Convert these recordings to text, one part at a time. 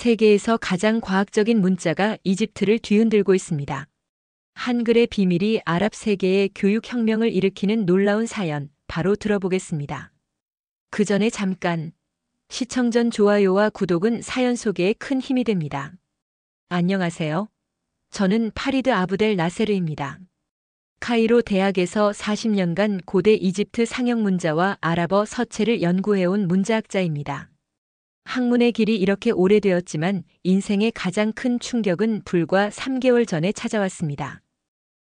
세계에서 가장 과학적인 문자가 이집트를 뒤흔들고 있습니다. 한글의 비밀이 아랍 세계의 교육혁명을 일으키는 놀라운 사연, 바로 들어보겠습니다. 그 전에 잠깐, 시청 전 좋아요와 구독은 사연 소개에 큰 힘이 됩니다. 안녕하세요. 저는 파리드 아브델 나세르입니다. 카이로 대학에서 40년간 고대 이집트 상형 문자와 아랍어 서체를 연구해온 문자학자입니다. 학문의 길이 이렇게 오래되었지만 인생의 가장 큰 충격은 불과 3개월 전에 찾아왔습니다.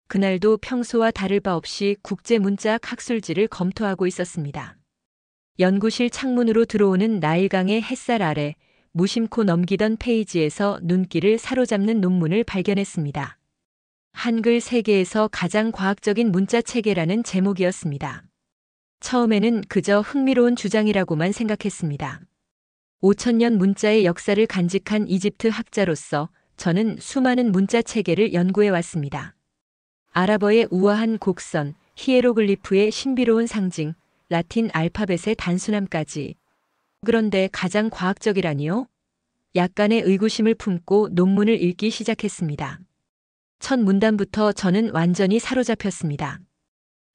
그날도 평소와 다를 바 없이 국제문자학 학술지를 검토하고 있었습니다. 연구실 창문으로 들어오는 나일강의 햇살 아래 무심코 넘기던 페이지에서 눈길을 사로잡는 논문을 발견했습니다. 한글 세계에서 가장 과학적인 문자 체계라는 제목이었습니다. 처음에는 그저 흥미로운 주장이라고만 생각했습니다. 5000년 문자의 역사를 간직한 이집트 학자로서 저는 수많은 문자 체계를 연구해 왔습니다. 아랍어의 우아한 곡선, 히에로글리프의 신비로운 상징, 라틴 알파벳의 단순함까지. 그런데 가장 과학적이라니요? 약간의 의구심을 품고 논문을 읽기 시작했습니다. 첫 문단부터 저는 완전히 사로잡혔습니다.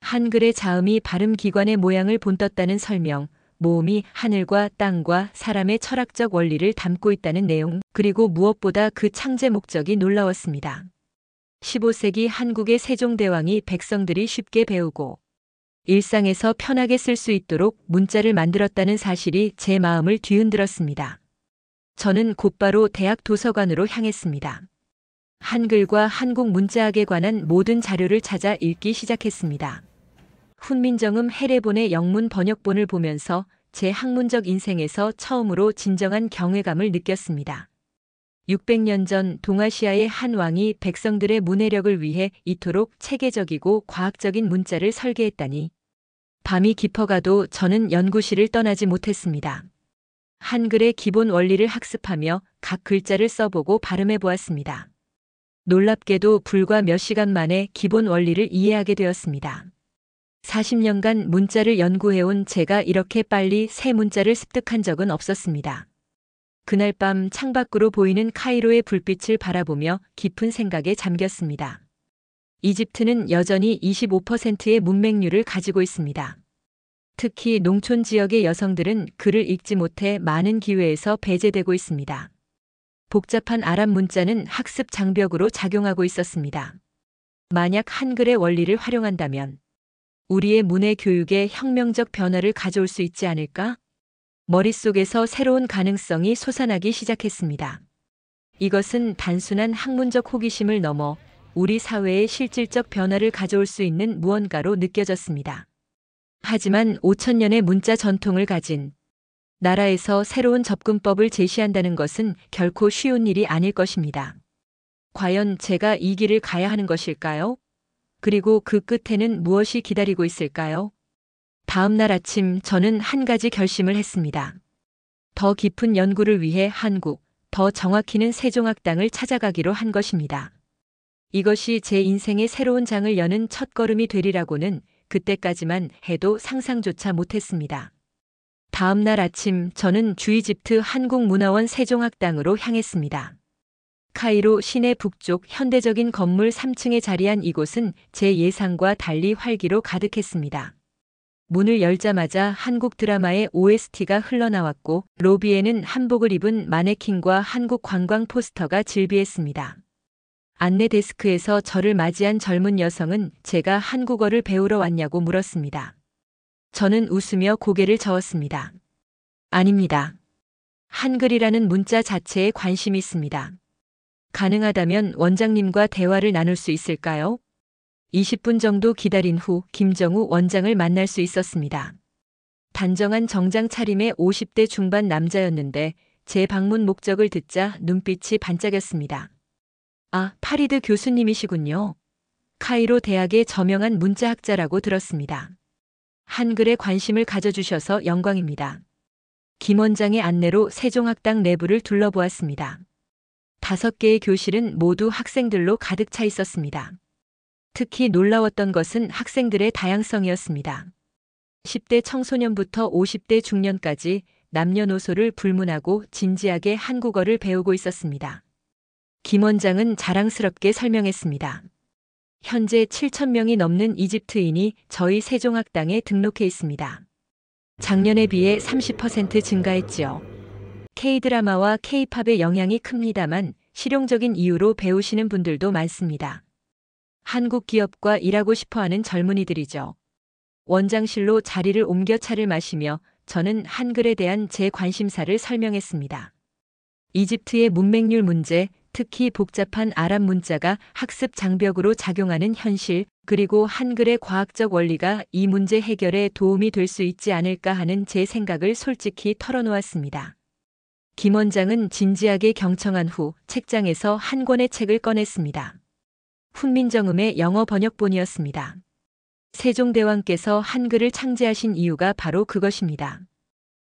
한글의 자음이 발음 기관의 모양을 본떴다는 설명, 모음이 하늘과 땅과 사람의 철학적 원리를 담고 있다는 내용, 그리고 무엇보다 그 창제 목적이 놀라웠습니다. 15세기 한국의 세종대왕이 백성들이 쉽게 배우고 일상에서 편하게 쓸 수 있도록 문자를 만들었다는 사실이 제 마음을 뒤흔들었습니다. 저는 곧바로 대학 도서관으로 향했습니다. 한글과 한국 문자학에 관한 모든 자료를 찾아 읽기 시작했습니다. 훈민정음 해례본의 영문 번역본을 보면서 제 학문적 인생에서 처음으로 진정한 경외감을 느꼈습니다. 600년 전 동아시아의 한 왕이 백성들의 문해력을 위해 이토록 체계적이고 과학적인 문자를 설계했다니. 밤이 깊어가도 저는 연구실을 떠나지 못했습니다. 한글의 기본 원리를 학습하며 각 글자를 써보고 발음해 보았습니다. 놀랍게도 불과 몇 시간 만에 기본 원리를 이해하게 되었습니다. 40년간 문자를 연구해온 제가 이렇게 빨리 새 문자를 습득한 적은 없었습니다. 그날 밤 창밖으로 보이는 카이로의 불빛을 바라보며 깊은 생각에 잠겼습니다. 이집트는 여전히 25%의 문맹률을 가지고 있습니다. 특히 농촌 지역의 여성들은 글을 읽지 못해 많은 기회에서 배제되고 있습니다. 복잡한 아랍 문자는 학습 장벽으로 작용하고 있었습니다. 만약 한글의 원리를 활용한다면 우리의 문해 교육에 혁명적 변화를 가져올 수 있지 않을까? 머릿속에서 새로운 가능성이 솟아나기 시작했습니다. 이것은 단순한 학문적 호기심을 넘어 우리 사회에 실질적 변화를 가져올 수 있는 무언가로 느껴졌습니다. 하지만 5000년의 문자 전통을 가진 나라에서 새로운 접근법을 제시한다는 것은 결코 쉬운 일이 아닐 것입니다. 과연 제가 이 길을 가야 하는 것일까요? 그리고 그 끝에는 무엇이 기다리고 있을까요? 다음 날 아침 저는 한 가지 결심을 했습니다. 더 깊은 연구를 위해 한국, 더 정확히는 세종학당을 찾아가기로 한 것입니다. 이것이 제 인생의 새로운 장을 여는 첫걸음이 되리라고는 그때까지만 해도 상상조차 못했습니다. 다음 날 아침 저는 주이집트 한국문화원 세종학당으로 향했습니다. 카이로 시내 북쪽 현대적인 건물 3층에 자리한 이곳은 제 예상과 달리 활기로 가득했습니다. 문을 열자마자 한국 드라마의 OST가 흘러나왔고 로비에는 한복을 입은 마네킹과 한국 관광 포스터가 즐비했습니다. 안내 데스크에서 저를 맞이한 젊은 여성은 제가 한국어를 배우러 왔냐고 물었습니다. 저는 웃으며 고개를 저었습니다. 아닙니다. 한글이라는 문자 자체에 관심이 있습니다. 가능하다면 원장님과 대화를 나눌 수 있을까요? 20분 정도 기다린 후 김정우 원장을 만날 수 있었습니다. 단정한 정장 차림의 50대 중반 남자였는데 제 방문 목적을 듣자 눈빛이 반짝였습니다. 아, 파리드 교수님이시군요. 카이로 대학의 저명한 문자학자라고 들었습니다. 한글에 관심을 가져주셔서 영광입니다. 김 원장의 안내로 세종학당 내부를 둘러보았습니다. 5개의 교실은 모두 학생들로 가득 차 있었습니다. 특히 놀라웠던 것은 학생들의 다양성이었습니다. 10대 청소년부터 50대 중년까지 남녀노소를 불문하고 진지하게 한국어를 배우고 있었습니다. 김 원장은 자랑스럽게 설명했습니다. 현재 7,000명이 넘는 이집트인이 저희 세종학당에 등록해 있습니다. 작년에 비해 30% 증가했지요. K-드라마와 K-팝의 영향이 큽니다만 실용적인 이유로 배우시는 분들도 많습니다. 한국 기업과 일하고 싶어하는 젊은이들이죠. 원장실로 자리를 옮겨 차를 마시며 저는 한글에 대한 제 관심사를 설명했습니다. 이집트의 문맹률 문제, 특히 복잡한 아랍 문자가 학습 장벽으로 작용하는 현실, 그리고 한글의 과학적 원리가 이 문제 해결에 도움이 될 수 있지 않을까 하는 제 생각을 솔직히 털어놓았습니다. 김 원장은 진지하게 경청한 후 책장에서 한 권의 책을 꺼냈습니다. 훈민정음의 영어 번역본이었습니다. 세종대왕께서 한글을 창제하신 이유가 바로 그것입니다.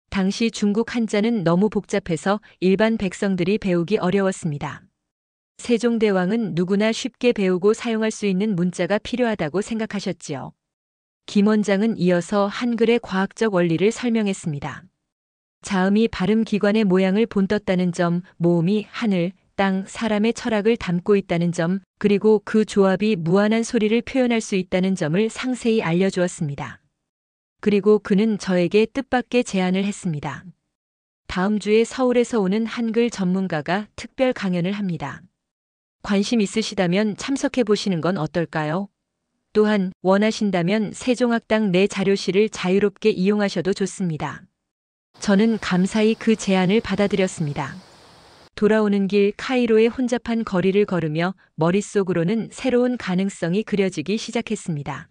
당시 중국 한자는 너무 복잡해서 일반 백성들이 배우기 어려웠습니다. 세종대왕은 누구나 쉽게 배우고 사용할 수 있는 문자가 필요하다고 생각하셨지요. 김 원장은 이어서 한글의 과학적 원리를 설명했습니다. 자음이 발음기관의 모양을 본떴다는 점, 모음이 하늘, 땅, 사람의 철학을 담고 있다는 점, 그리고 그 조합이 무한한 소리를 표현할 수 있다는 점을 상세히 알려주었습니다. 그리고 그는 저에게 뜻밖의 제안을 했습니다. 다음 주에 서울에서 오는 한글 전문가가 특별 강연을 합니다. 관심 있으시다면 참석해 보시는 건 어떨까요? 또한 원하신다면 세종학당 내 자료실을 자유롭게 이용하셔도 좋습니다. 저는 감사히 그 제안을 받아들였습니다. 돌아오는 길 카이로의 혼잡한 거리를 걸으며 머릿속으로는 새로운 가능성이 그려지기 시작했습니다.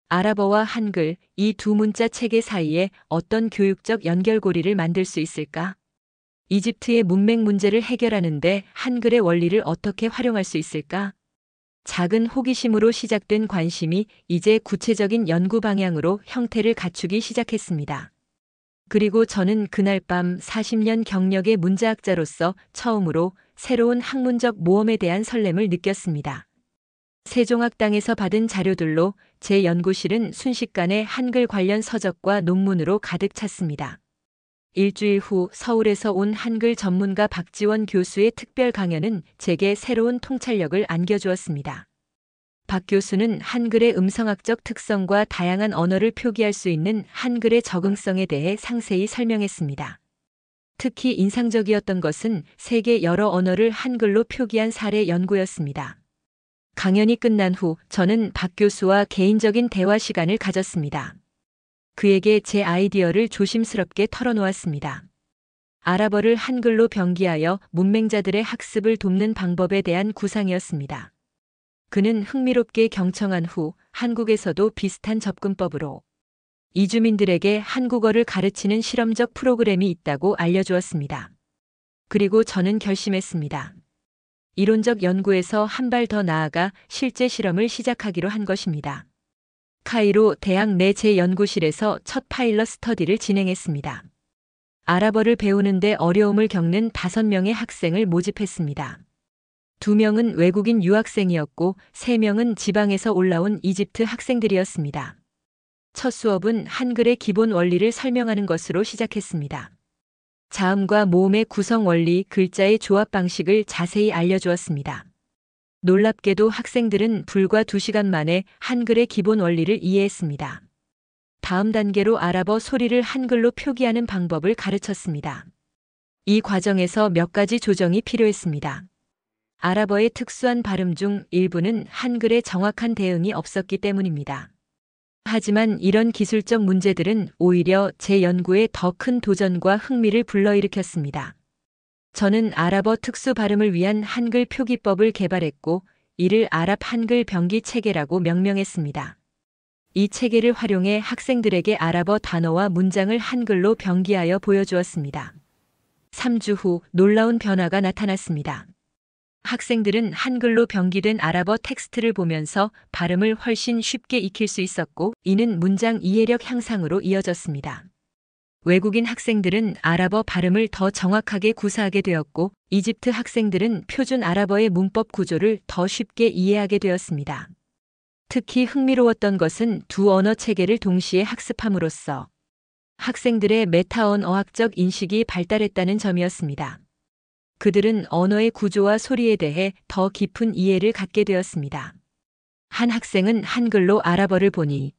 아랍어와 한글, 이 두 문자 체계 사이에 어떤 교육적 연결고리를 만들 수 있을까? 이집트의 문맹 문제를 해결하는데 한글의 원리를 어떻게 활용할 수 있을까? 작은 호기심으로 시작된 관심이 이제 구체적인 연구 방향으로 형태를 갖추기 시작했습니다. 그리고 저는 그날 밤 40년 경력의 문자학자로서 처음으로 새로운 학문적 모험에 대한 설렘을 느꼈습니다. 세종학당에서 받은 자료들로 제 연구실은 순식간에 한글 관련 서적과 논문으로 가득 찼습니다. 일주일 후 서울에서 온 한글 전문가 박지원 교수의 특별 강연은 제게 새로운 통찰력을 안겨주었습니다. 박 교수는 한글의 음성학적 특성과 다양한 언어를 표기할 수 있는 한글의 적응성에 대해 상세히 설명했습니다. 특히 인상적이었던 것은 세계 여러 언어를 한글로 표기한 사례 연구였습니다. 강연이 끝난 후 저는 박 교수와 개인적인 대화 시간을 가졌습니다. 그에게 제 아이디어를 조심스럽게 털어놓았습니다. 아랍어를 한글로 변기하여 문맹자들의 학습을 돕는 방법에 대한 구상이었습니다. 그는 흥미롭게 경청한 후 한국에서도 비슷한 접근법으로 이주민들에게 한국어를 가르치는 실험적 프로그램이 있다고 알려주었습니다. 그리고 저는 결심했습니다. 이론적 연구에서 한 발 더 나아가 실제 실험을 시작하기로 한 것입니다. 카이로 대학 내 제 연구실에서 첫 파일럿 스터디를 진행했습니다. 아랍어를 배우는데 어려움을 겪는 5명의 학생을 모집했습니다. 2명은 외국인 유학생이었고 3명은 지방에서 올라온 이집트 학생들이었습니다. 첫 수업은 한글의 기본 원리를 설명하는 것으로 시작했습니다. 자음과 모음의 구성 원리, 글자의 조합 방식을 자세히 알려주었습니다. 놀랍게도 학생들은 불과 2시간 만에 한글의 기본 원리를 이해했습니다. 다음 단계로 아랍어 소리를 한글로 표기하는 방법을 가르쳤습니다. 이 과정에서 몇 가지 조정이 필요했습니다. 아랍어의 특수한 발음 중 일부는 한글에 정확한 대응이 없었기 때문입니다. 하지만 이런 기술적 문제들은 오히려 제 연구에 더 큰 도전과 흥미를 불러일으켰습니다. 저는 아랍어 특수 발음을 위한 한글 표기법을 개발했고 이를 아랍 한글 변기 체계라고 명명했습니다. 이 체계를 활용해 학생들에게 아랍어 단어와 문장을 한글로 변기하여 보여주었습니다. 3주 후 놀라운 변화가 나타났습니다. 학생들은 한글로 변기된 아랍어 텍스트를 보면서 발음을 훨씬 쉽게 익힐 수 있었고 이는 문장 이해력 향상으로 이어졌습니다. 외국인 학생들은 아랍어 발음을 더 정확하게 구사하게 되었고 이집트 학생들은 표준 아랍어의 문법 구조를 더 쉽게 이해하게 되었습니다. 특히 흥미로웠던 것은 두 언어 체계를 동시에 학습함으로써 학생들의 메타 언어학적 인식이 발달했다는 점이었습니다. 그들은 언어의 구조와 소리에 대해 더 깊은 이해를 갖게 되었습니다. 한 학생은 한글로 아랍어를 보니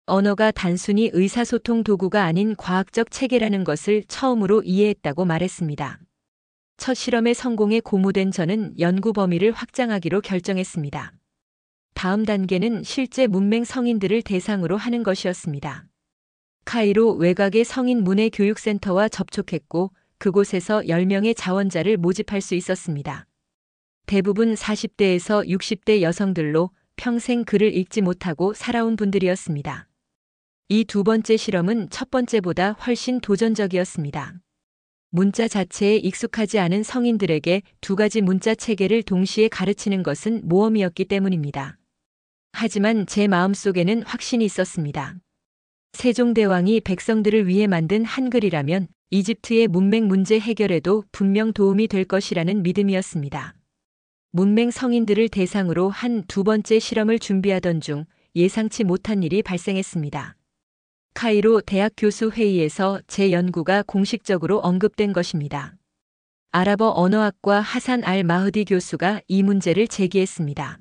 언어가 단순히 의사소통 도구가 아닌 과학적 체계라는 것을 처음으로 이해했다고 말했습니다. 첫 실험의 성공에 고무된 저는 연구 범위를 확장하기로 결정했습니다. 다음 단계는 실제 문맹 성인들을 대상으로 하는 것이었습니다. 카이로 외곽의 성인 문해교육센터와 접촉했고 그곳에서 10명의 자원자를 모집할 수 있었습니다. 대부분 40대에서 60대 여성들로 평생 글을 읽지 못하고 살아온 분들이었습니다. 이 두 번째 실험은 첫 번째보다 훨씬 도전적이었습니다. 문자 자체에 익숙하지 않은 성인들에게 두 가지 문자 체계를 동시에 가르치는 것은 모험이었기 때문입니다. 하지만 제 마음속에는 확신이 있었습니다. 세종대왕이 백성들을 위해 만든 한글이라면 이집트의 문맹 문제 해결에도 분명 도움이 될 것이라는 믿음이었습니다. 문맹 성인들을 대상으로 한 두 번째 실험을 준비하던 중 예상치 못한 일이 발생했습니다. 카이로 대학 교수 회의에서 제 연구가 공식적으로 언급된 것입니다. 아랍어 언어학과 하산 알 마흐디 교수가 이 문제를 제기했습니다.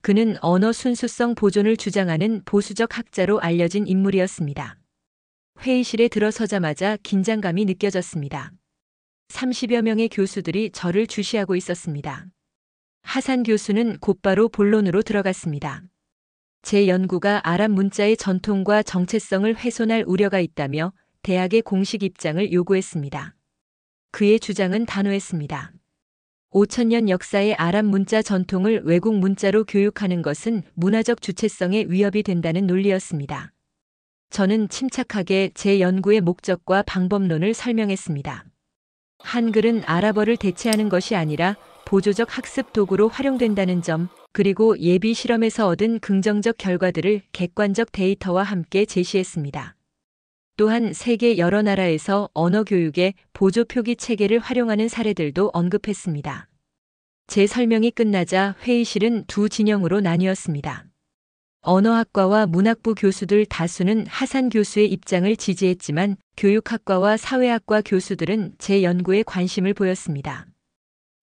그는 언어 순수성 보존을 주장하는 보수적 학자로 알려진 인물이었습니다. 회의실에 들어서자마자 긴장감이 느껴졌습니다. 30여 명의 교수들이 저를 주시하고 있었습니다. 하산 교수는 곧바로 본론으로 들어갔습니다. 제 연구가 아랍 문자의 전통과 정체성을 훼손할 우려가 있다며 대학의 공식 입장을 요구했습니다. 그의 주장은 단호했습니다. 5,000년 역사의 아랍 문자 전통을 외국 문자로 교육하는 것은 문화적 주체성에 위협이 된다는 논리였습니다. 저는 침착하게 제 연구의 목적과 방법론을 설명했습니다. 한글은 아랍어를 대체하는 것이 아니라 보조적 학습 도구로 활용된다는 점, 그리고 예비 실험에서 얻은 긍정적 결과들을 객관적 데이터와 함께 제시했습니다. 또한 세계 여러 나라에서 언어 교육에 보조 표기 체계를 활용하는 사례들도 언급했습니다. 제 설명이 끝나자 회의실은 두 진영으로 나뉘었습니다. 언어학과와 문학부 교수들 다수는 하산 교수의 입장을 지지했지만 교육학과와 사회학과 교수들은 제 연구에 관심을 보였습니다.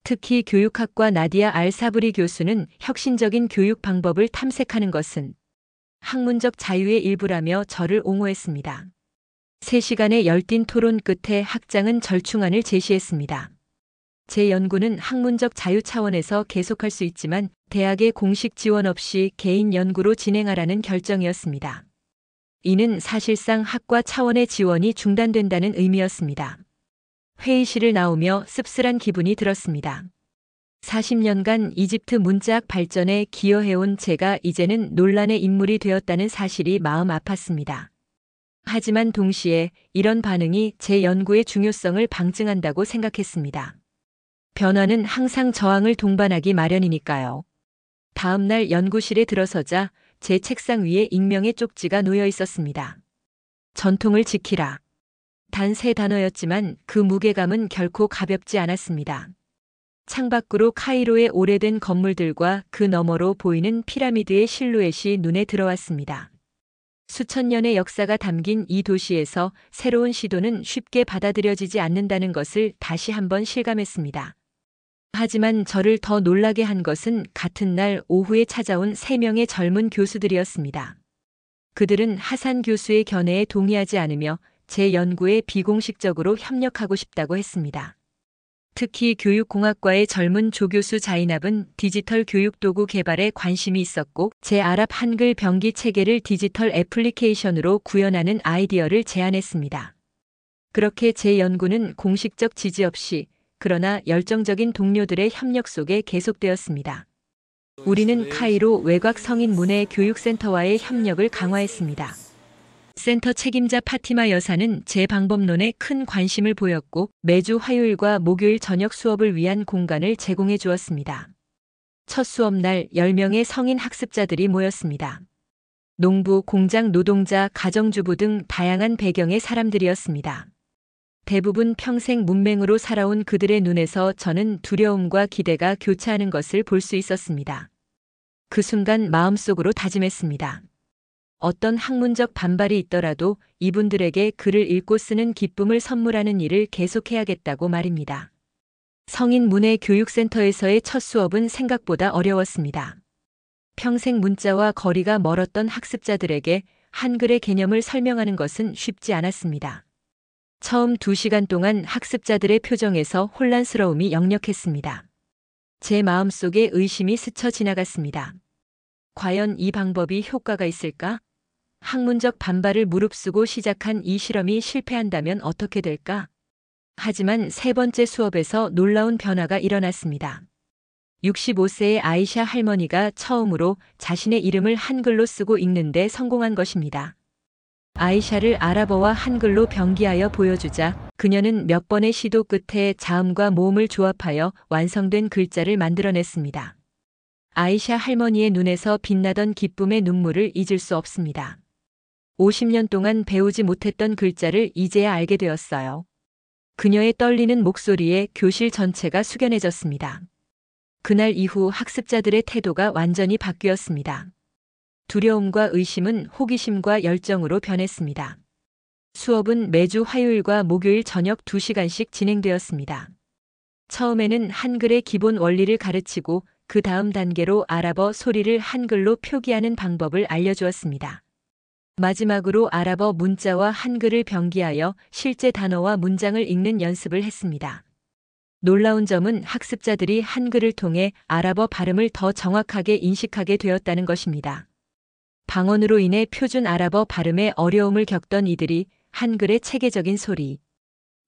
특히 교육학과 나디아 알 사브리 교수는 혁신적인 교육 방법을 탐색하는 것은 학문적 자유의 일부라며 저를 옹호했습니다. 3시간의 열띤 토론 끝에 학장은 절충안을 제시했습니다. 제 연구는 학문적 자유 차원에서 계속할 수 있지만 대학의 공식 지원 없이 개인 연구로 진행하라는 결정이었습니다. 이는 사실상 학과 차원의 지원이 중단된다는 의미였습니다. 회의실을 나오며 씁쓸한 기분이 들었습니다. 40년간 이집트 문자학 발전에 기여해온 제가 이제는 논란의 인물이 되었다는 사실이 마음 아팠습니다. 하지만 동시에 이런 반응이 제 연구의 중요성을 방증한다고 생각했습니다. 변화는 항상 저항을 동반하기 마련이니까요. 다음 날 연구실에 들어서자 제 책상 위에 익명의 쪽지가 놓여 있었습니다. 전통을 지키라. 단 3단어였지만 그 무게감은 결코 가볍지 않았습니다. 창밖으로 카이로의 오래된 건물들과 그 너머로 보이는 피라미드의 실루엣이 눈에 들어왔습니다. 수천 년의 역사가 담긴 이 도시에서 새로운 시도는 쉽게 받아들여지지 않는다는 것을 다시 한번 실감했습니다. 하지만 저를 더 놀라게 한 것은 같은 날 오후에 찾아온 3명의 젊은 교수들이었습니다. 그들은 하산 교수의 견해에 동의하지 않으며 제 연구에 비공식적으로 협력하고 싶다고 했습니다. 특히 교육공학과의 젊은 조교수 자이납은 디지털 교육도구 개발에 관심이 있었고 제 아랍 한글 병기 체계를 디지털 애플리케이션으로 구현하는 아이디어를 제안했습니다. 그렇게 제 연구는 공식적 지지 없이 그러나 열정적인 동료들의 협력 속에 계속되었습니다. 우리는 카이로 외곽 성인 문해 교육센터와의 협력을 강화했습니다. 센터 책임자 파티마 여사는 제 방법론에 큰 관심을 보였고 매주 화요일과 목요일 저녁 수업을 위한 공간을 제공해 주었습니다. 첫 수업날 10명의 성인 학습자들이 모였습니다. 농부, 공장 노동자, 가정주부 등 다양한 배경의 사람들이었습니다. 대부분 평생 문맹으로 살아온 그들의 눈에서 저는 두려움과 기대가 교차하는 것을 볼 수 있었습니다. 그 순간 마음속으로 다짐했습니다. 어떤 학문적 반발이 있더라도 이분들에게 글을 읽고 쓰는 기쁨을 선물하는 일을 계속해야겠다고 말입니다. 성인 문해 교육센터에서의 첫 수업은 생각보다 어려웠습니다. 평생 문자와 거리가 멀었던 학습자들에게 한글의 개념을 설명하는 것은 쉽지 않았습니다. 처음 2시간 동안 학습자들의 표정에서 혼란스러움이 역력했습니다. 제 마음속에 의심이 스쳐 지나갔습니다. 과연 이 방법이 효과가 있을까? 학문적 반발을 무릅쓰고 시작한 이 실험이 실패한다면 어떻게 될까? 하지만 3번째 수업에서 놀라운 변화가 일어났습니다. 65세의 아이샤 할머니가 처음으로 자신의 이름을 한글로 쓰고 읽는데 성공한 것입니다. 아이샤를 아랍어와 한글로 병기하여 보여주자 그녀는 몇 번의 시도 끝에 자음과 모음을 조합하여 완성된 글자를 만들어냈습니다. 아이샤 할머니의 눈에서 빛나던 기쁨의 눈물을 잊을 수 없습니다. 50년 동안 배우지 못했던 글자를 이제야 알게 되었어요. 그녀의 떨리는 목소리에 교실 전체가 숙연해졌습니다. 그날 이후 학습자들의 태도가 완전히 바뀌었습니다. 두려움과 의심은 호기심과 열정으로 변했습니다. 수업은 매주 화요일과 목요일 저녁 2시간씩 진행되었습니다. 처음에는 한글의 기본 원리를 가르치고 그 다음 단계로 아랍어 소리를 한글로 표기하는 방법을 알려주었습니다. 마지막으로 아랍어 문자와 한글을 병기하여 실제 단어와 문장을 읽는 연습을 했습니다. 놀라운 점은 학습자들이 한글을 통해 아랍어 발음을 더 정확하게 인식하게 되었다는 것입니다. 방언으로 인해 표준 아랍어 발음에 어려움을 겪던 이들이 한글의 체계적인 소리,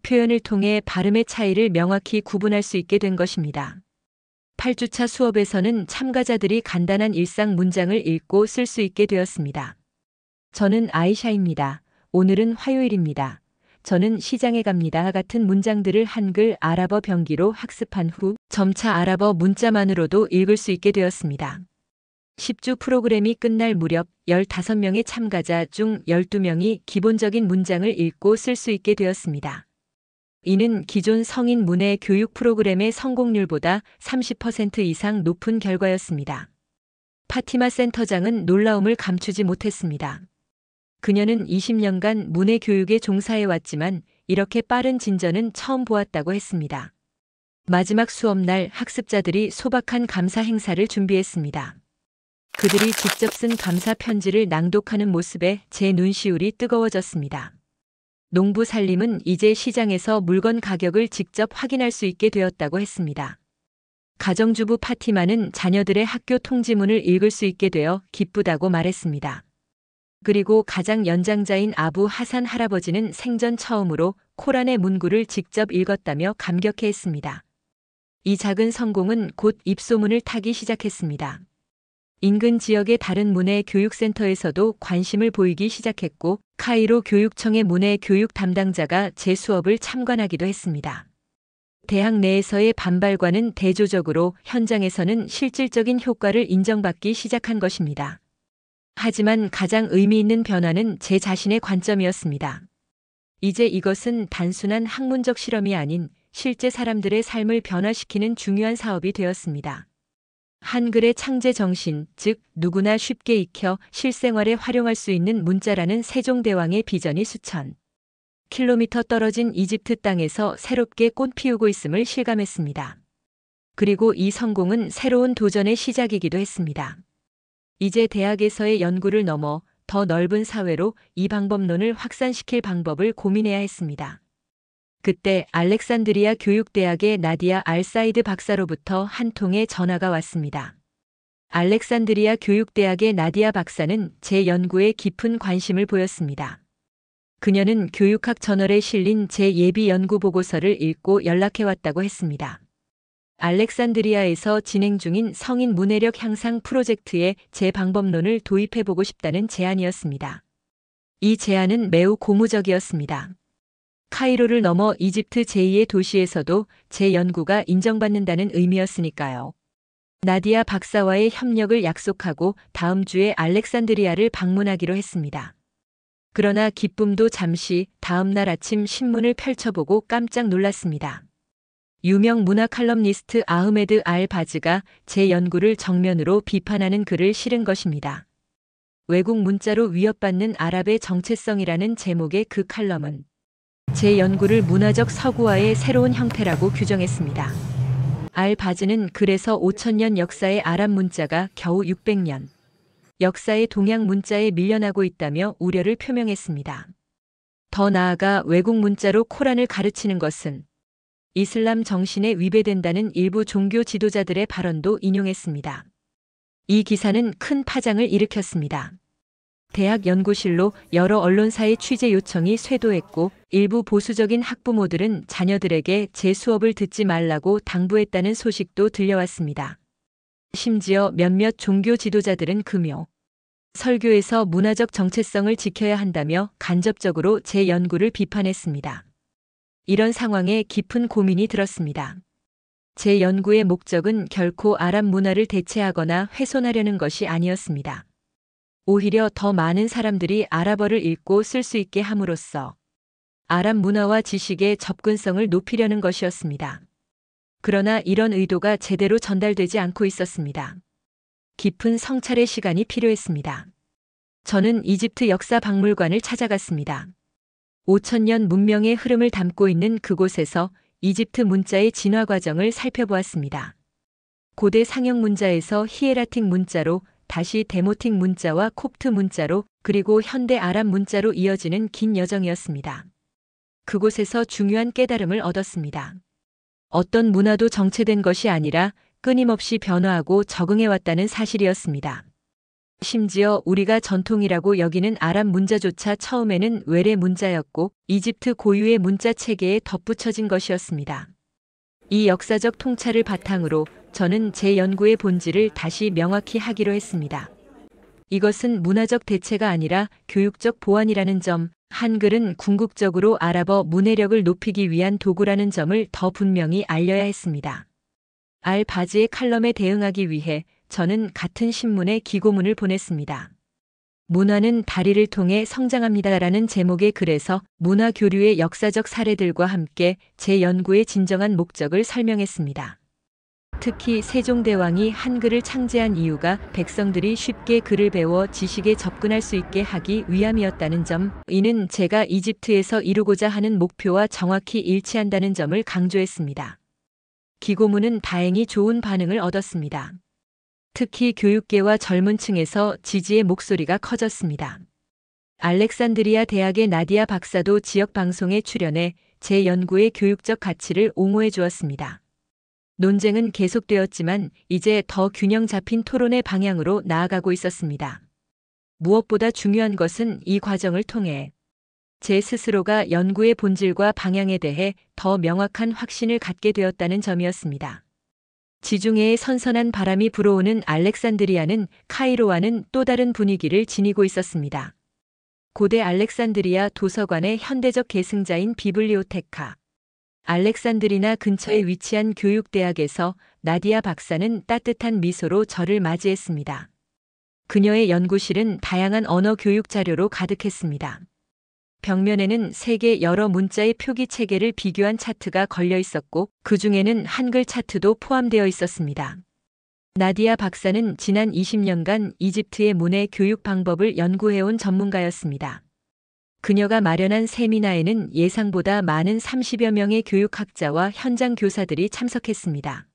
표현을 통해 발음의 차이를 명확히 구분할 수 있게 된 것입니다. 8주차 수업에서는 참가자들이 간단한 일상 문장을 읽고 쓸 수 있게 되었습니다. 저는 아이샤입니다. 오늘은 화요일입니다. 저는 시장에 갑니다. 같은 문장들을 한글 아랍어 병기로 학습한 후 점차 아랍어 문자만으로도 읽을 수 있게 되었습니다. 10주 프로그램이 끝날 무렵 15명의 참가자 중 12명이 기본적인 문장을 읽고 쓸 수 있게 되었습니다. 이는 기존 성인 문해 교육 프로그램의 성공률보다 30% 이상 높은 결과였습니다. 파티마 센터장은 놀라움을 감추지 못했습니다. 그녀는 20년간 문해 교육에 종사해왔지만 이렇게 빠른 진전은 처음 보았다고 했습니다. 마지막 수업날 학습자들이 소박한 감사 행사를 준비했습니다. 그들이 직접 쓴 감사 편지를 낭독하는 모습에 제 눈시울이 뜨거워졌습니다. 농부 살림은 이제 시장에서 물건 가격을 직접 확인할 수 있게 되었다고 했습니다. 가정주부 파티마는 자녀들의 학교 통지문을 읽을 수 있게 되어 기쁘다고 말했습니다. 그리고 가장 연장자인 아부 하산 할아버지는 생전 처음으로 코란의 문구를 직접 읽었다며 감격해했습니다. 이 작은 성공은 곧 입소문을 타기 시작했습니다. 인근 지역의 다른 문해 교육센터에서도 관심을 보이기 시작했고 카이로 교육청의 문해 교육 담당자가 제 수업을 참관하기도 했습니다. 대학 내에서의 반발과는 대조적으로 현장에서는 실질적인 효과를 인정받기 시작한 것입니다. 하지만 가장 의미 있는 변화는 제 자신의 관점이었습니다. 이제 이것은 단순한 학문적 실험이 아닌 실제 사람들의 삶을 변화시키는 중요한 사업이 되었습니다. 한글의 창제 정신, 즉 누구나 쉽게 익혀 실생활에 활용할 수 있는 문자라는 세종대왕의 비전이 수천 킬로미터 떨어진 이집트 땅에서 새롭게 꽃 피우고 있음을 실감했습니다. 그리고 이 성공은 새로운 도전의 시작이기도 했습니다. 이제 대학에서의 연구를 넘어 더 넓은 사회로 이 방법론을 확산시킬 방법을 고민해야 했습니다. 그때 알렉산드리아 교육대학의 나디아 알사이드 박사로부터 한 통의 전화가 왔습니다. 알렉산드리아 교육대학의 나디아 박사는 제 연구에 깊은 관심을 보였습니다. 그녀는 교육학 저널에 실린 제 예비 연구 보고서를 읽고 연락해왔다고 했습니다. 알렉산드리아에서 진행 중인 성인 문해력 향상 프로젝트에 제 방법론을 도입해보고 싶다는 제안이었습니다. 이 제안은 매우 고무적이었습니다. 카이로를 넘어 이집트 제2의 도시에서도 제 연구가 인정받는다는 의미였으니까요. 나디아 박사와의 협력을 약속하고 다음 주에 알렉산드리아를 방문하기로 했습니다. 그러나 기쁨도 잠시 다음 날 아침 신문을 펼쳐보고 깜짝 놀랐습니다. 유명 문화 칼럼니스트 아흐메드 알 바즈가 제 연구를 정면으로 비판하는 글을 실은 것입니다. 외국 문자로 위협받는 아랍의 정체성이라는 제목의 그 칼럼은 제 연구를 문화적 서구화의 새로운 형태라고 규정했습니다. 알-바즈는 그래서 5,000년 역사의 아랍 문자가 겨우 600년 역사의 동양 문자에 밀려나고 있다며 우려를 표명했습니다. 더 나아가 외국 문자로 코란을 가르치는 것은 이슬람 정신에 위배된다는 일부 종교 지도자들의 발언도 인용했습니다. 이 기사는 큰 파장을 일으켰습니다. 대학 연구실로 여러 언론사의 취재 요청이 쇄도했고 일부 보수적인 학부모들은 자녀들에게 제 수업을 듣지 말라고 당부했다는 소식도 들려왔습니다. 심지어 몇몇 종교 지도자들은 금요 설교에서 문화적 정체성을 지켜야 한다며 간접적으로 제 연구를 비판했습니다. 이런 상황에 깊은 고민이 들었습니다. 제 연구의 목적은 결코 아랍 문화를 대체하거나 훼손하려는 것이 아니었습니다. 오히려 더 많은 사람들이 아랍어를 읽고 쓸 수 있게 함으로써 아랍 문화와 지식의 접근성을 높이려는 것이었습니다. 그러나 이런 의도가 제대로 전달되지 않고 있었습니다. 깊은 성찰의 시간이 필요했습니다. 저는 이집트 역사박물관을 찾아갔습니다. 5,000년 문명의 흐름을 담고 있는 그곳에서 이집트 문자의 진화 과정을 살펴보았습니다. 고대 상형 문자에서 히에라틱 문자로 다시 데모틱 문자와 콥트 문자로 그리고 현대 아랍 문자로 이어지는 긴 여정이었습니다. 그곳에서 중요한 깨달음을 얻었습니다. 어떤 문화도 정체된 것이 아니라 끊임없이 변화하고 적응해왔다는 사실이었습니다. 심지어 우리가 전통이라고 여기는 아랍 문자조차 처음에는 외래 문자였고 이집트 고유의 문자 체계에 덧붙여진 것이었습니다. 이 역사적 통찰을 바탕으로 저는 제 연구의 본질을 다시 명확히 하기로 했습니다. 이것은 문화적 대체가 아니라 교육적 보완이라는 점, 한글은 궁극적으로 아랍어 문해력을 높이기 위한 도구라는 점을 더 분명히 알려야 했습니다. 알-바즈의 칼럼에 대응하기 위해 저는 같은 신문에 기고문을 보냈습니다. 문화는 다리를 통해 성장합니다라는 제목의 글에서 문화 교류의 역사적 사례들과 함께 제 연구의 진정한 목적을 설명했습니다. 특히 세종대왕이 한글을 창제한 이유가 백성들이 쉽게 글을 배워 지식에 접근할 수 있게 하기 위함이었다는 점, 이는 제가 이집트에서 이루고자 하는 목표와 정확히 일치한다는 점을 강조했습니다. 기고문은 다행히 좋은 반응을 얻었습니다. 특히 교육계와 젊은 층에서 지지의 목소리가 커졌습니다. 알렉산드리아 대학의 나디아 박사도 지역 방송에 출연해 제 연구의 교육적 가치를 옹호해 주었습니다. 논쟁은 계속되었지만 이제 더 균형 잡힌 토론의 방향으로 나아가고 있었습니다. 무엇보다 중요한 것은 이 과정을 통해 제 스스로가 연구의 본질과 방향에 대해 더 명확한 확신을 갖게 되었다는 점이었습니다. 지중해의 선선한 바람이 불어오는 알렉산드리아는 카이로와는 또 다른 분위기를 지니고 있었습니다. 고대 알렉산드리아 도서관의 현대적 계승자인 비블리오테카 알렉산드리나 근처에 위치한 교육대학에서 나디아 박사는 따뜻한 미소로 저를 맞이했습니다. 그녀의 연구실은 다양한 언어 교육 자료로 가득했습니다. 벽면에는 세계 여러 문자의 표기 체계를 비교한 차트가 걸려 있었고 그 중에는 한글 차트도 포함되어 있었습니다. 나디아 박사는 지난 20년간 이집트의 문해 교육 방법을 연구해온 전문가였습니다. 그녀가 마련한 세미나에는 예상보다 많은 30여 명의 교육학자와 현장 교사들이 참석했습니다.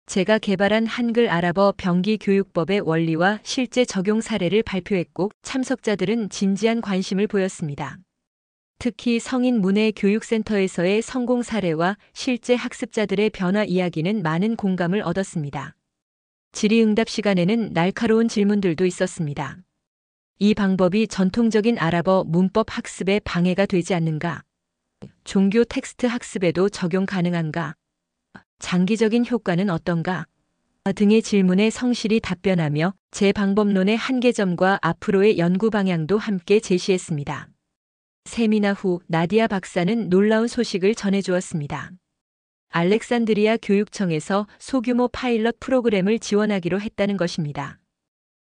제가 개발한 한글 아랍어 병기 교육법의 원리와 실제 적용 사례를 발표했고 참석자들은 진지한 관심을 보였습니다. 특히 성인 문해 교육센터에서의 성공 사례와 실제 학습자들의 변화 이야기는 많은 공감을 얻었습니다. 질의응답 시간에는 날카로운 질문들도 있었습니다. 이 방법이 전통적인 아랍어 문법 학습에 방해가 되지 않는가? 종교 텍스트 학습에도 적용 가능한가? 장기적인 효과는 어떤가? 등의 질문에 성실히 답변하며 제 방법론의 한계점과 앞으로의 연구 방향도 함께 제시했습니다. 세미나 후 나디아 박사는 놀라운 소식을 전해주었습니다. 알렉산드리아 교육청에서 소규모 파일럿 프로그램을 지원하기로 했다는 것입니다.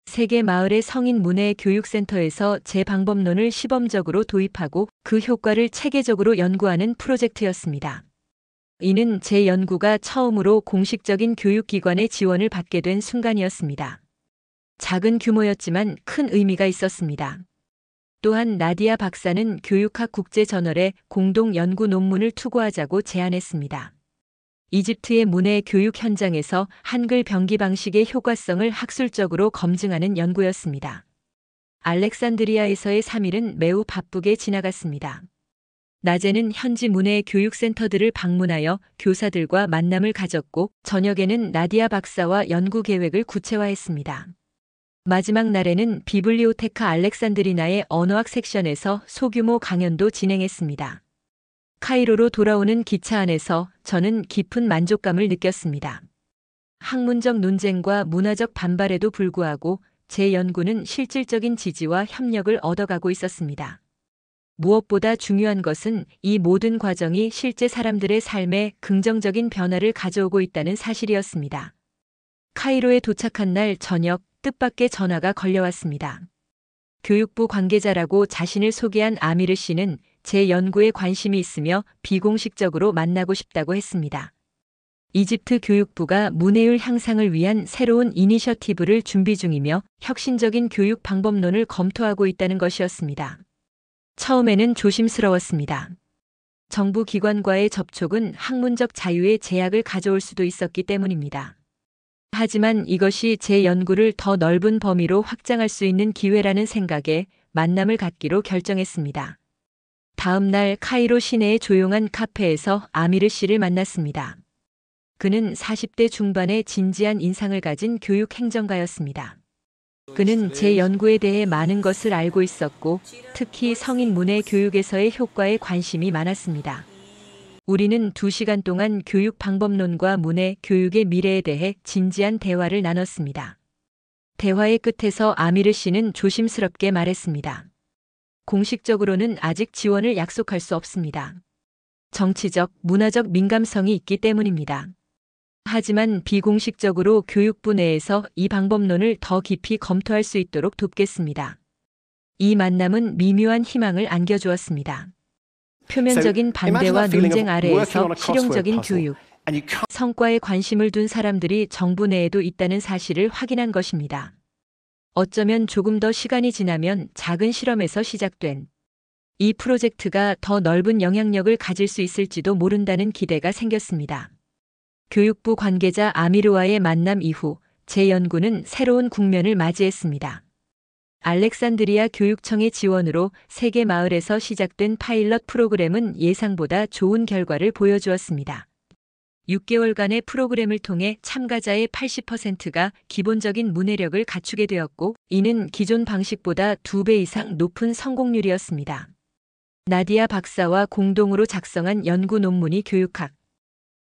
세계 마을의 성인 문해 교육센터에서 제 방법론을 시범적으로 도입하고 그 효과를 체계적으로 연구하는 프로젝트였습니다. 이는 제 연구가 처음으로 공식적인 교육기관의 지원을 받게 된 순간이었습니다. 작은 규모였지만 큰 의미가 있었습니다. 또한 나디아 박사는 교육학 국제저널에 공동 연구 논문을 투고하자고 제안했습니다. 이집트의 문해 교육 현장에서 한글 병기 방식의 효과성을 학술적으로 검증하는 연구였습니다. 알렉산드리아에서의 3일은 매우 바쁘게 지나갔습니다. 낮에는 현지 문해 교육센터들을 방문하여 교사들과 만남을 가졌고, 저녁에는 나디아 박사와 연구 계획을 구체화했습니다. 마지막 날에는 비블리오테카 알렉산드리나의 언어학 섹션에서 소규모 강연도 진행했습니다. 카이로로 돌아오는 기차 안에서 저는 깊은 만족감을 느꼈습니다. 학문적 논쟁과 문화적 반발에도 불구하고 제 연구는 실질적인 지지와 협력을 얻어가고 있었습니다. 무엇보다 중요한 것은 이 모든 과정이 실제 사람들의 삶에 긍정적인 변화를 가져오고 있다는 사실이었습니다. 카이로에 도착한 날 저녁, 뜻밖의 전화가 걸려왔습니다. 교육부 관계자라고 자신을 소개한 아미르 씨는 제 연구에 관심이 있으며 비공식적으로 만나고 싶다고 했습니다. 이집트 교육부가 문해율 향상을 위한 새로운 이니셔티브를 준비 중이며 혁신적인 교육 방법론을 검토하고 있다는 것이었습니다. 처음에는 조심스러웠습니다. 정부 기관과의 접촉은 학문적 자유의 제약을 가져올 수도 있었기 때문입니다. 하지만 이것이 제 연구를 더 넓은 범위로 확장할 수 있는 기회라는 생각에 만남을 갖기로 결정했습니다. 다음 날 카이로 시내의 조용한 카페에서 아미르 씨를 만났습니다. 그는 40대 중반의 진지한 인상을 가진 교육 행정가였습니다. 그는 제 연구에 대해 많은 것을 알고 있었고, 특히 성인 문해 교육에서의 효과에 관심이 많았습니다. 우리는 2시간 동안 교육 방법론과 문해 교육의 미래에 대해 진지한 대화를 나눴습니다. 대화의 끝에서 아미르 씨는 조심스럽게 말했습니다. 공식적으로는 아직 지원을 약속할 수 없습니다. 정치적, 문화적 민감성이 있기 때문입니다. 하지만 비공식적으로 교육부 내에서 이 방법론을 더 깊이 검토할 수 있도록 돕겠습니다. 이 만남은 미묘한 희망을 안겨주었습니다. 표면적인 반대와 논쟁 아래에서 실용적인 교육, 성과에 관심을 둔 사람들이 정부 내에도 있다는 사실을 확인한 것입니다. 어쩌면 조금 더 시간이 지나면 작은 실험에서 시작된 이 프로젝트가 더 넓은 영향력을 가질 수 있을지도 모른다는 기대가 생겼습니다. 교육부 관계자 아미르와의 만남 이후 제 연구는 새로운 국면을 맞이했습니다. 알렉산드리아 교육청의 지원으로 세계 마을에서 시작된 파일럿 프로그램은 예상보다 좋은 결과를 보여주었습니다. 6개월간의 프로그램을 통해 참가자의 80%가 기본적인 문해력을 갖추게 되었고, 이는 기존 방식보다 2배 이상 높은 성공률이었습니다. 나디아 박사와 공동으로 작성한 연구 논문이 교육학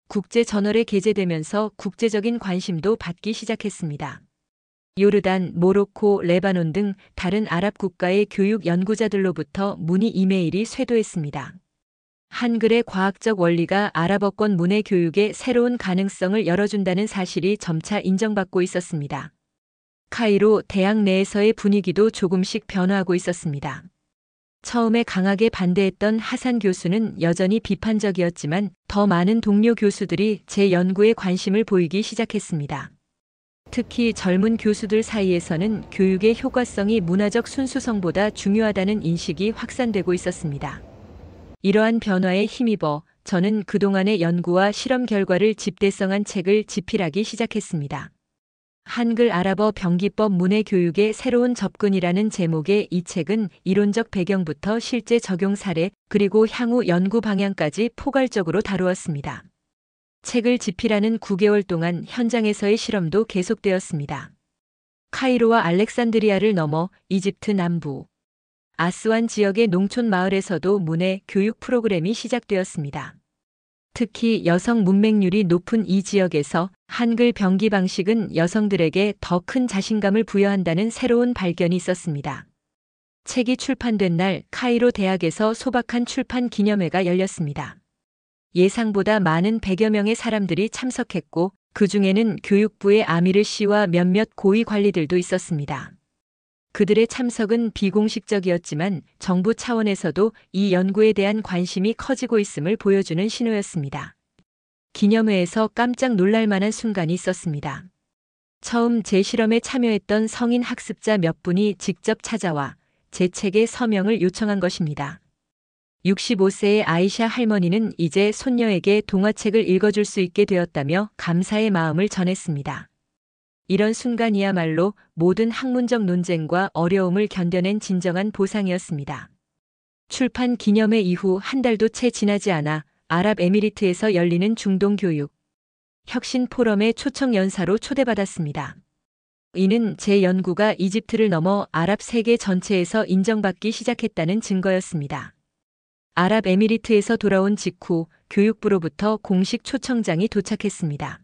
국제저널에 게재되면서 국제적인 관심도 받기 시작했습니다. 요르단, 모로코, 레바논 등 다른 아랍 국가의 교육 연구자들로부터 문의 이메일이 쇄도했습니다. 한글의 과학적 원리가 아랍어권 문해 교육의 새로운 가능성을 열어준다는 사실이 점차 인정받고 있었습니다. 카이로 대학 내에서의 분위기도 조금씩 변화하고 있었습니다. 처음에 강하게 반대했던 하산 교수는 여전히 비판적이었지만 더 많은 동료 교수들이 제 연구에 관심을 보이기 시작했습니다. 특히 젊은 교수들 사이에서는 교육의 효과성이 문화적 순수성보다 중요하다는 인식이 확산되고 있었습니다. 이러한 변화에 힘입어 저는 그동안의 연구와 실험 결과를 집대성한 책을 집필하기 시작했습니다. 한글 아랍어 병기법 문해 교육의 새로운 접근이라는 제목의 이 책은 이론적 배경부터 실제 적용 사례, 그리고 향후 연구 방향까지 포괄적으로 다루었습니다. 책을 집필하는 9개월 동안 현장에서의 실험도 계속되었습니다. 카이로와 알렉산드리아를 넘어 이집트 남부 아스완 지역의 농촌 마을에서도 문해 교육 프로그램이 시작되었습니다. 특히 여성 문맹률이 높은 이 지역에서 한글 병기 방식은 여성들에게 더 큰 자신감을 부여한다는 새로운 발견이 있었습니다. 책이 출판된 날 카이로 대학에서 소박한 출판 기념회가 열렸습니다. 예상보다 많은 100여 명의 사람들이 참석했고, 그 중에는 교육부의 아미르 씨와 몇몇 고위 관리들도 있었습니다. 그들의 참석은 비공식적이었지만 정부 차원에서도 이 연구에 대한 관심이 커지고 있음을 보여주는 신호였습니다. 기념회에서 깜짝 놀랄 만한 순간이 있었습니다. 처음 제 실험에 참여했던 성인 학습자 몇 분이 직접 찾아와 제 책에 서명을 요청한 것입니다. 65세의 아이샤 할머니는 이제 손녀에게 동화책을 읽어줄 수 있게 되었다며 감사의 마음을 전했습니다. 이런 순간이야말로 모든 학문적 논쟁과 어려움을 견뎌낸 진정한 보상이었습니다. 출판 기념회 이후 한 달도 채 지나지 않아 아랍에미리트에서 열리는 중동 교육 혁신 포럼의 초청 연사로 초대받았습니다. 이는 제 연구가 이집트를 넘어 아랍 세계 전체에서 인정받기 시작했다는 증거였습니다. 아랍에미리트에서 돌아온 직후 교육부로부터 공식 초청장이 도착했습니다.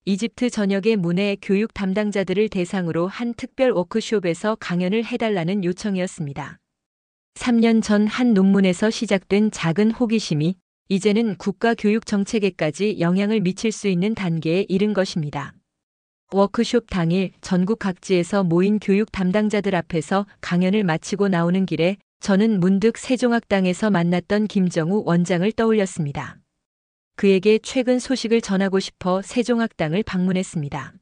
이집트 전역의 문해 교육 담당자들을 대상으로 한 특별 워크숍에서 강연을 해달라는 요청이었습니다. 3년 전 한 논문에서 시작된 작은 호기심이 이제는 국가 교육 정책에까지 영향을 미칠 수 있는 단계에 이른 것입니다. 워크숍 당일 전국 각지에서 모인 교육 담당자들 앞에서 강연을 마치고 나오는 길에 저는 문득 세종학당에서 만났던 김정우 원장을 떠올렸습니다. 그에게 최근 소식을 전하고 싶어 세종학당을 방문했습니다.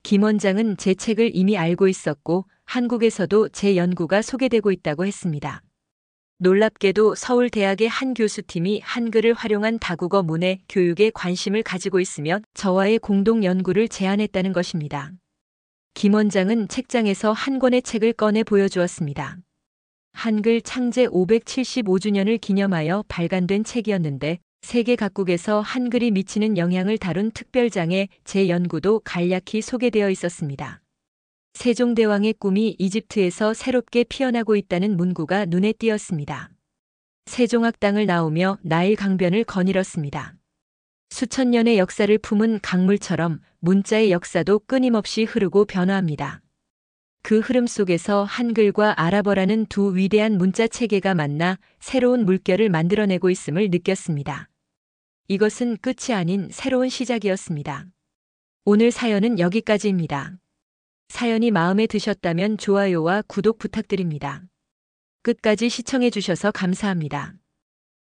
김 원장은 제 책을 이미 알고 있었고 한국에서도 제 연구가 소개되고 있다고 했습니다. 놀랍게도 서울대학의 한 교수팀이 한글을 활용한 다국어 문해 교육에 관심을 가지고 있으며 저와의 공동 연구를 제안했다는 것입니다. 김 원장은 책장에서 한 권의 책을 꺼내 보여주었습니다. 한글 창제 575주년을 기념하여 발간된 책이었는데 세계 각국에서 한글이 미치는 영향을 다룬 특별장에 제 연구도 간략히 소개되어 있었습니다. 세종대왕의 꿈이 이집트에서 새롭게 피어나고 있다는 문구가 눈에 띄었습니다. 세종학당을 나오며 나일 강변을 거닐었습니다. 수천 년의 역사를 품은 강물처럼 문자의 역사도 끊임없이 흐르고 변화합니다. 그 흐름 속에서 한글과 아랍어라는 두 위대한 문자 체계가 만나 새로운 물결을 만들어내고 있음을 느꼈습니다. 이것은 끝이 아닌 새로운 시작이었습니다. 오늘 사연은 여기까지입니다. 사연이 마음에 드셨다면 좋아요와 구독 부탁드립니다. 끝까지 시청해 주셔서 감사합니다.